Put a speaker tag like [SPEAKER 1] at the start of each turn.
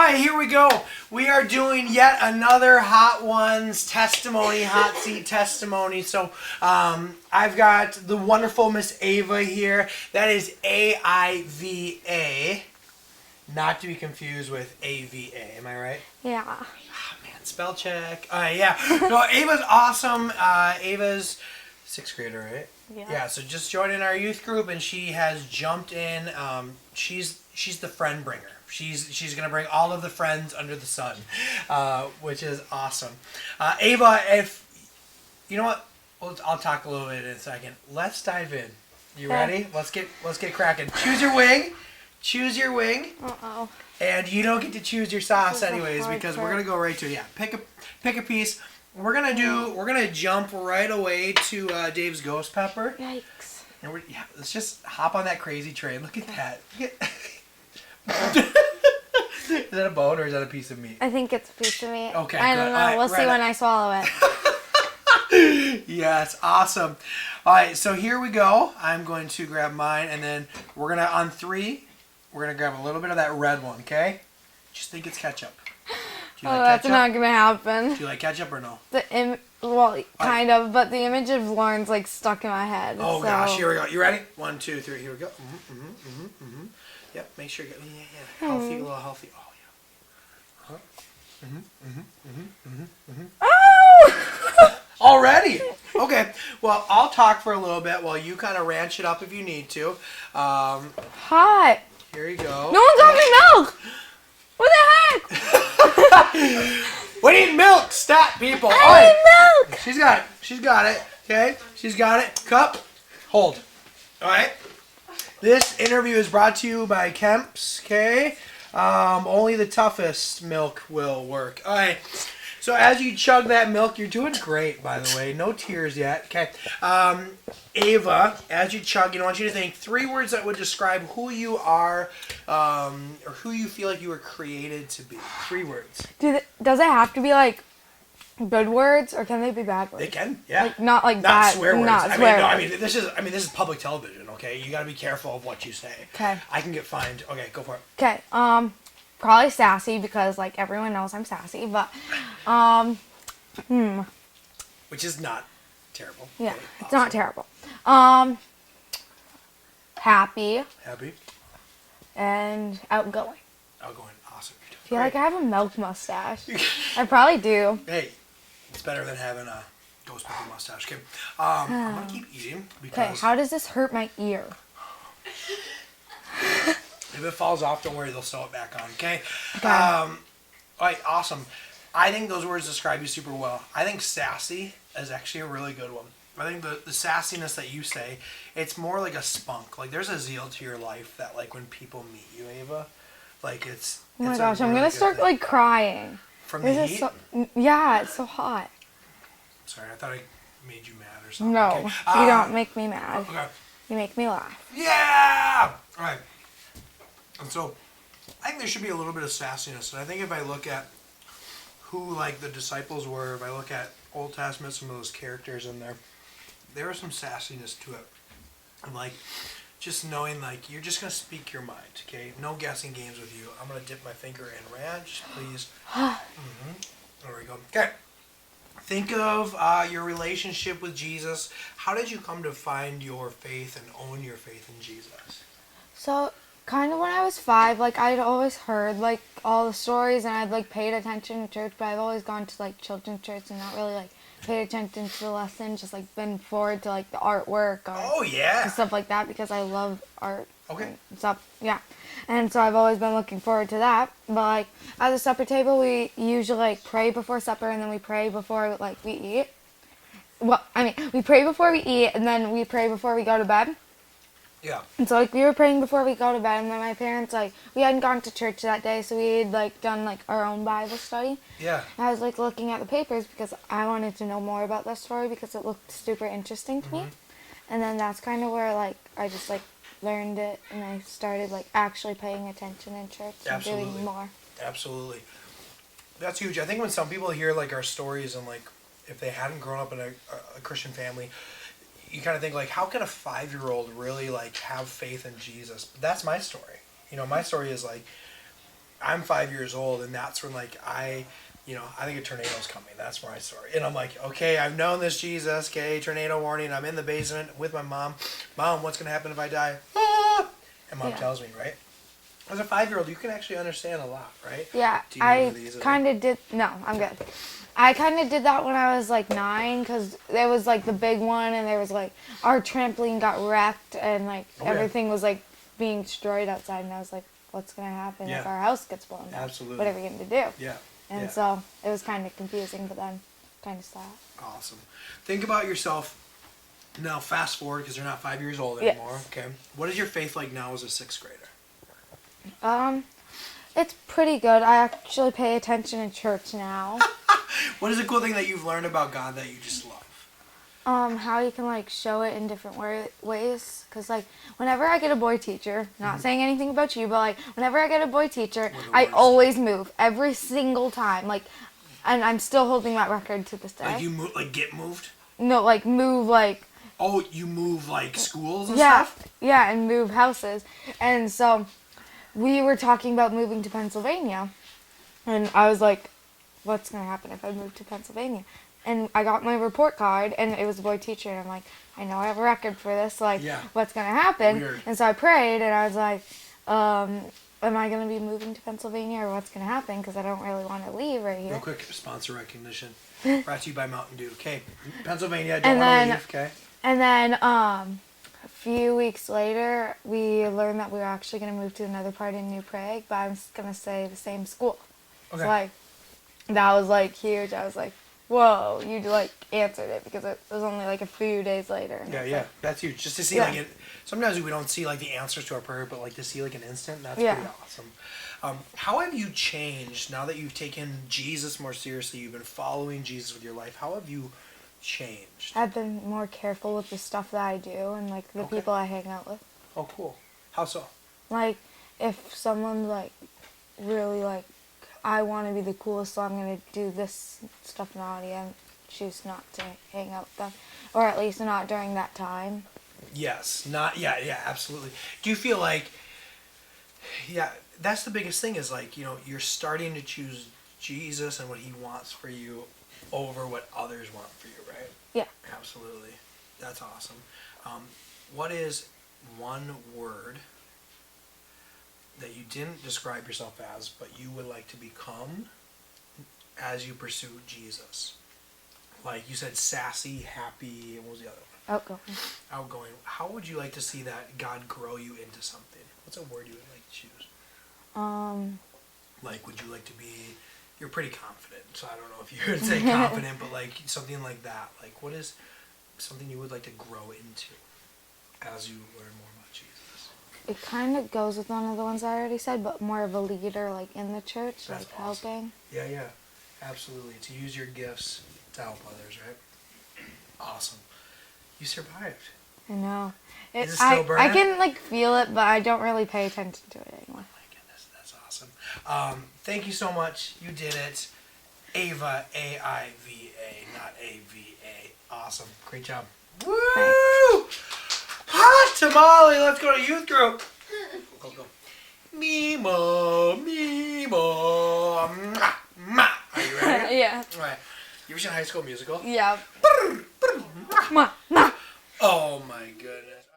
[SPEAKER 1] right, here we go. We are doing yet another Hot Ones testimony, hot seat testimony. So I've got the wonderful Miss Aiva here. That is A-I-V-A. Not to be confused with A-V-A. Am I right?
[SPEAKER 2] Yeah.
[SPEAKER 1] Oh, man, spell check. Yeah. No, Ava's awesome. Ava's 6th grader, right?
[SPEAKER 2] Yeah.
[SPEAKER 1] Yeah, so just joining our youth group, and she has jumped in. She's the friend bringer. She's gonna bring all of the friends under the sun, which is awesome. Aiva, if you know what, I'll talk a little bit in a second. Let's dive in. You ready? Let's get cracking. Choose your wing. Choose your wing.
[SPEAKER 2] Uh-oh.
[SPEAKER 1] And you don't get to choose your sauce anyways, because we're gonna go right to it. Yeah, pick a piece. We're gonna jump right away to Dave's ghost pepper.
[SPEAKER 2] Yikes.
[SPEAKER 1] And let's just hop on that crazy train. Look at that. Is that a bone or is that a piece of meat?
[SPEAKER 2] I think it's a piece of meat.
[SPEAKER 1] Okay,
[SPEAKER 2] I don't
[SPEAKER 1] good.
[SPEAKER 2] know.
[SPEAKER 1] All right,
[SPEAKER 2] we'll see when I swallow it.
[SPEAKER 1] Yes, awesome. All right, so here we go. I'm going to grab mine, and then we're gonna on 3. We're gonna grab a little bit of that red one. Okay? Just think it's ketchup. Do you like
[SPEAKER 2] That's
[SPEAKER 1] ketchup?
[SPEAKER 2] not gonna happen.
[SPEAKER 1] Do you like ketchup or no?
[SPEAKER 2] Well, kind of, but the image of Lauren's like stuck in my head.
[SPEAKER 1] Oh
[SPEAKER 2] so.
[SPEAKER 1] gosh, here we go. You ready? 1, 2, 3. Here we go. Yep. Make sure you get healthy, a little healthy. Oh yeah.
[SPEAKER 2] Oh!
[SPEAKER 1] Already? Okay. Well, I'll talk for a little bit while you kind of ranch it up if you need to.
[SPEAKER 2] Hot.
[SPEAKER 1] Here you go.
[SPEAKER 2] No one's having milk. What the heck?
[SPEAKER 1] We need milk. Stop, people.
[SPEAKER 2] I need milk.
[SPEAKER 1] She's got it. She's got it. Okay. She's got it. Cup. Hold. All right. This interview is brought to you by Kemp's. Okay. Only the toughest milk will work. All right. So as you chug that milk, you're doing great, by the way. No tears yet. Okay. Aiva, as you chug, I want you to think 3 words that would describe who you are, or who you feel like you were created to be. 3 words.
[SPEAKER 2] Does it have to be like good words, or can they be bad words?
[SPEAKER 1] They can, yeah.
[SPEAKER 2] Like, not
[SPEAKER 1] not
[SPEAKER 2] bad.
[SPEAKER 1] Swear words.
[SPEAKER 2] Not swear words.
[SPEAKER 1] This is public television. Okay, you got to be careful of what you say.
[SPEAKER 2] Okay.
[SPEAKER 1] I can get fined. Okay, go for it.
[SPEAKER 2] Okay. Probably sassy because like everyone knows I'm sassy, but
[SPEAKER 1] Which is not terrible.
[SPEAKER 2] yeah,
[SPEAKER 1] Okay,
[SPEAKER 2] it's
[SPEAKER 1] awesome.
[SPEAKER 2] not terrible. Happy
[SPEAKER 1] Happy,
[SPEAKER 2] and outgoing.
[SPEAKER 1] outgoing, awesome.
[SPEAKER 2] I feel like I have a milk mustache. I probably do.
[SPEAKER 1] Hey, it's better than having a ghost pepper mustache. Okay, I'm gonna keep eating
[SPEAKER 2] Okay,
[SPEAKER 1] because
[SPEAKER 2] how does this hurt my ear?
[SPEAKER 1] if it falls off, don't worry, they'll sew it back on. Okay.
[SPEAKER 2] Okay.
[SPEAKER 1] All right, awesome. I think those words describe you super well. I think sassy is actually a really good one. I think the sassiness that you say, it's more like a spunk. Like there's a zeal to your life that like when people meet you, Aiva, like it's.
[SPEAKER 2] Oh my
[SPEAKER 1] it's
[SPEAKER 2] gosh,
[SPEAKER 1] a
[SPEAKER 2] I'm
[SPEAKER 1] really
[SPEAKER 2] gonna
[SPEAKER 1] good
[SPEAKER 2] start
[SPEAKER 1] thing.
[SPEAKER 2] like crying.
[SPEAKER 1] From the
[SPEAKER 2] This is
[SPEAKER 1] heat.
[SPEAKER 2] so, yeah, it's so hot.
[SPEAKER 1] Sorry, I thought I made you mad or something.
[SPEAKER 2] No,
[SPEAKER 1] Okay.
[SPEAKER 2] you don't make me mad.
[SPEAKER 1] Okay.
[SPEAKER 2] You make me laugh.
[SPEAKER 1] Yeah! All right. And so, I think there should be a little bit of sassiness. And I think if I look at who, like, the disciples were, if I look at Old Testament, some of those characters in there was some sassiness to it. And, like, just knowing, like, you're just going to speak your mind, okay? No guessing games with you. I'm going to dip my finger in ranch, please. There we go. Okay. Think of your relationship with Jesus. How did you come to find your faith and own your faith in Jesus?
[SPEAKER 2] So, kind of when I was 5, like, I'd always heard, like, all the stories, and I'd, like, paid attention to church, but I've always gone to, like, children's church and not really, like, paid attention to the lesson, just, like, been forward to, like, the artwork or and stuff like that because I love art.
[SPEAKER 1] Okay.
[SPEAKER 2] And stuff, yeah. And so I've always been looking forward to that. But, like, at the supper table, we usually, like, pray before supper, and then we pray before, like, we eat. Well, I mean, we pray before we eat, and then we pray before we go to bed.
[SPEAKER 1] Yeah.
[SPEAKER 2] And so, like, we were praying before we go to bed, and then my parents, like, we hadn't gone to church that day, so we had, like, done, like, our own Bible study.
[SPEAKER 1] Yeah.
[SPEAKER 2] And I was, like, looking at the papers because I wanted to know more about that story because it looked super interesting to me. And then that's kind of where, like, I just, like, learned it, and I started, like, actually paying attention in church and
[SPEAKER 1] Absolutely.
[SPEAKER 2] doing more.
[SPEAKER 1] Absolutely. That's huge. I think when some people hear, like, our stories and, like, if they hadn't grown up in a Christian family, you kind of think, like, how can a 5-year-old really, like, have faith in Jesus? But that's my story. You know, my story is, like, I'm 5 years old, and that's when like I think a tornado's coming. That's where I start. And I'm like, okay, I've known this Jesus. Okay, tornado warning. I'm in the basement with my mom. Mom, what's going to happen if I die? Ah! And mom tells me, right? As a 5-year-old, you can actually understand a lot, right?
[SPEAKER 2] Yeah, I kind of did. No, I'm good. I kind of did that when I was like 9, because there was like the big one, and there was like our trampoline got wrecked, and like everything was like being destroyed outside, and I was like, what's going to happen if our house gets blown up?
[SPEAKER 1] Absolutely.
[SPEAKER 2] What are we going to do?
[SPEAKER 1] Yeah.
[SPEAKER 2] And so it was kind of confusing, but then kind of stopped.
[SPEAKER 1] Awesome. Think about yourself now, fast forward, because you're not 5 years old anymore.
[SPEAKER 2] Yes.
[SPEAKER 1] Okay. What is your faith like now as a 6th grader?
[SPEAKER 2] It's pretty good. I actually pay attention in church now.
[SPEAKER 1] What is a cool thing that you've learned about God that you just love?
[SPEAKER 2] How you can like show it in different ways. Cause like whenever I get a boy teacher, not saying anything about you, but like whenever I get a boy teacher, I always move every single time. Like, and I'm still holding that record to this day.
[SPEAKER 1] Like you move, like get moved?
[SPEAKER 2] No, like move like.
[SPEAKER 1] Oh, you move like schools and stuff?
[SPEAKER 2] Yeah, and move houses. And so we were talking about moving to Pennsylvania, and I was like, what's gonna happen if I move to Pennsylvania? And I got my report card, and it was a boy teacher, and I'm like, I know I have a record for this, like, what's going to happen?
[SPEAKER 1] Weird.
[SPEAKER 2] And so I prayed, and I was like, am I going to be moving to Pennsylvania, or what's going to happen? Because I don't really want to leave right here.
[SPEAKER 1] Real quick, sponsor recognition. Brought to you by Mountain Dew. Okay, Pennsylvania, don't want to leave, okay?
[SPEAKER 2] And then a few weeks later, we learned that we were actually going to move to another part in New Prague, but I'm going to say the same school.
[SPEAKER 1] Okay.
[SPEAKER 2] So, like, that was, like, huge. I was like, whoa, you like answered it, because it was only like a few days later.
[SPEAKER 1] Yeah, that's huge. Just to see like it. Sometimes we don't see like the answers to our prayer, but like to see like an instant, that's pretty awesome. How have you changed now that you've taken Jesus more seriously? You've been following Jesus with your life. How have you changed?
[SPEAKER 2] I've been more careful with the stuff that I do and like the people I hang out with.
[SPEAKER 1] Oh, cool. How so?
[SPEAKER 2] Like if someone's like really like, I want to be the coolest, so I'm going to do this stuff naughty, and choose not to hang out with them. Or at least not during that time.
[SPEAKER 1] Yes. Yeah, absolutely. Do you feel like, that's the biggest thing is like, you're starting to choose Jesus and what he wants for you over what others want for you, right?
[SPEAKER 2] Yeah.
[SPEAKER 1] Absolutely. That's awesome. What is one word that you didn't describe yourself as, but you would like to become as you pursue Jesus? Like you said, sassy, happy, and what was the other one?
[SPEAKER 2] Outgoing.
[SPEAKER 1] Outgoing. How would you like to see that God grow you into something? What's a word you would like to choose? Like, would you like to be, you're pretty confident, so I don't know if you would say confident, but like something like that. Like, what is something you would like to grow into as you learn more about Jesus?
[SPEAKER 2] It kind of goes with one of the ones I already said, but more of a leader, like in the church,
[SPEAKER 1] That's
[SPEAKER 2] like
[SPEAKER 1] awesome.
[SPEAKER 2] helping.
[SPEAKER 1] Yeah, absolutely. To use your gifts to help others, right? Awesome. You survived.
[SPEAKER 2] I know.
[SPEAKER 1] Is it still burning?
[SPEAKER 2] I can like feel it, but I don't really pay attention to it anymore.
[SPEAKER 1] Oh my goodness, that's awesome. Thank you so much. You did it. Aiva, A-I-V-A, not A-V-A. Awesome. Great job. Woo! Hot tamale. Let's go to youth group. Go. Mimo. Mwah, mwah. Are you ready?
[SPEAKER 2] Yeah.
[SPEAKER 1] All right. You ever seen High School Musical?
[SPEAKER 2] Yeah.
[SPEAKER 1] Oh my goodness.